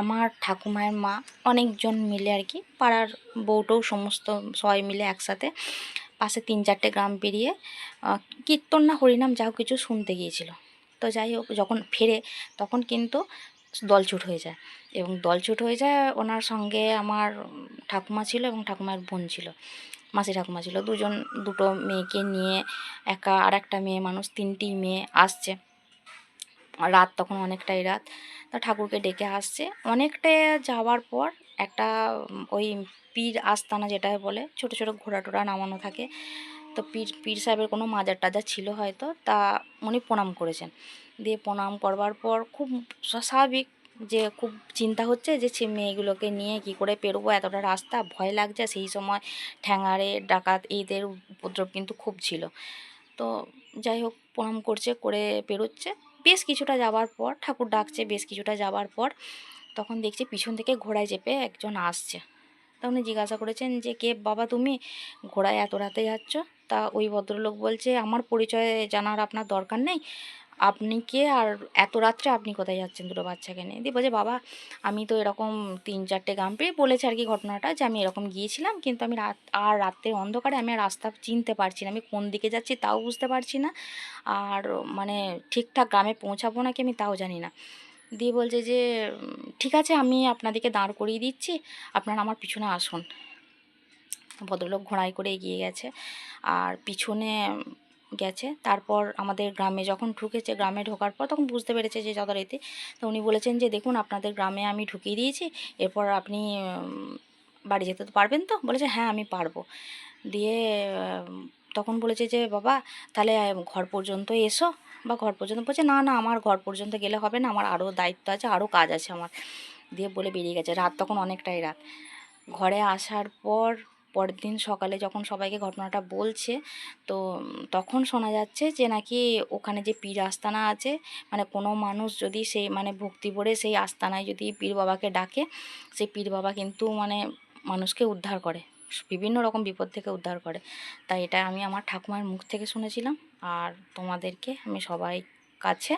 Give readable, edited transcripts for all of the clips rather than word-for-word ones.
আমার ঠাকুমায়ের মা অনেকজন মিলে আর কি, পাড়ার বউটৌ সমস্ত সবাই মিলে একসাথে পাশে 3-4টে গ্রাম পেরিয়ে কীর্তন না হরিনাম যা কিছু শুনতে গিয়েছিল। তো যাই হোক, যখন ফেরে তখন কিন্তু দলছুট হয়ে যায়, এবং দলছুট হয়ে যায় ওনার সঙ্গে আমার ঠাকুমা ছিল এবং ঠাকুমার বোন ছিল, মাসি ঠাকুমা ছিল, দুটো মেয়েকে নিয়ে, আর একটা মেয়ে মানুষ, 3টি মেয়ে আসছে। রাত তখন অনেকটাই রাত, তা ঠাকুরকে ডেকে আসছে। অনেকটা যাওয়ার পর একটা ওই পীর আস্তানা যেটা বলে, ছোট ছোট ঘোড়া টোড়া নামানো থাকে, তো পীর সাহেবের কোনো মাজার টাজার ছিল হয়তো, তা উনি প্রণাম করেছেন। দিয়ে প্রণাম করবার পর খুব স্বাভাবিক যে খুব চিন্তা হচ্ছে যে মেয়েগুলোকে নিয়ে কি করে পেরোবো, এতটা রাস্তা, ভয় লাগছে। সেই সময় ঠ্যাঙাড়ে ডাকাত এদের উপদ্রব কিন্তু খুব ছিল। তো যাই হোক, প্রণাম করছে, করে পেরোচ্ছে। বেশ কিছুটা যাওয়ার পর, ঠাকুর ডাকছে, বেশ কিছুটা যাওয়ার পর তখন দেখছি পিছন থেকে ঘোড়ায় চেপে একজন আসছে। তা উনি জিজ্ঞাসা করেছেন যে, কে বাবা তুমি, ঘোড়ায় এত রাতে যাচ্ছ? তা ওই ভদ্রলোক বলছে, আমার পরিচয় জানার আপনার দরকার নেই, আপনি কে, আর এত রাত্রে আপনি কোথায় যাচ্ছেন দুটো বাচ্চাকে নিয়ে? দিয়ে বলছে, বাবা আমি তো এরকম 3-4টে গ্রাম পেয়ে বলেছে আর কি ঘটনাটা, যে আমি এরকম গিয়েছিলাম, কিন্তু আমি রাত্রে অন্ধকারে আমি আর রাস্তা চিনতে পারছি না, আমি কোন দিকে যাচ্ছি তাও বুঝতে পারছি না, আর মানে ঠিকঠাক গ্রামে পৌঁছাবো নাকি আমি তাও জানি না। দিয়ে বলছে যে, ঠিক আছে আমি আপনাদেরকে দাঁড় করিয়ে দিচ্ছি, আপনারা আমার পিছনে আসুন। ভদ্রলোক ঘোড়ায় করে এগিয়ে গেছে আর পিছনে গেছে। তারপর আমাদের গ্রামে যখন ঢুকেছে, গ্রামে ঢোকার পর তখন বুঝতে পেরেছে যে যথারীতি। তো উনি বলেছেন যে, দেখুন আপনাদের গ্রামে আমি ঢুকিয়ে দিয়েছি, এরপর আপনি বাড়ি যেতে তো পারবেন তো? বলেছে, হ্যাঁ আমি পারবো। দিয়ে তখন বলেছে যে, বাবা তাহলে ঘর পর্যন্ত এসো, বা ঘর পর্যন্ত। বলছে, না না আমার ঘর পর্যন্ত গেলে হবে না, আমার আরও দায়িত্ব আছে, আরও কাজ আছে আমার। দিয়ে বলে বেরিয়ে গেছে। রাত তখন অনেকটাই রাত। ঘরে আসার পর পরের দিন সকালে যখন সবাইকে ঘটনাটা বলছে, তো তখন শোনা যাচ্ছে যে নাকি ওখানে যে পীর আস্তানা আছে, মানে কোনো মানুষ যদি সেই মানে ভক্তি ভরে সেই আস্তানায় যদি পীর বাবাকে ডাকে, সেই পীর বাবা কিন্তু মানে মানুষকে উদ্ধার করে, বিভিন্ন রকম বিপদ থেকে উদ্ধার করে। তাই এটা আমি আমার ঠাকুমার মুখ থেকে শুনেছিলাম, আর তোমাদেরকে আমি সবাই কাছে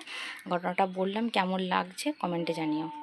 ঘটনাটা বললাম। কেমন লাগছে কমেন্টে জানিও।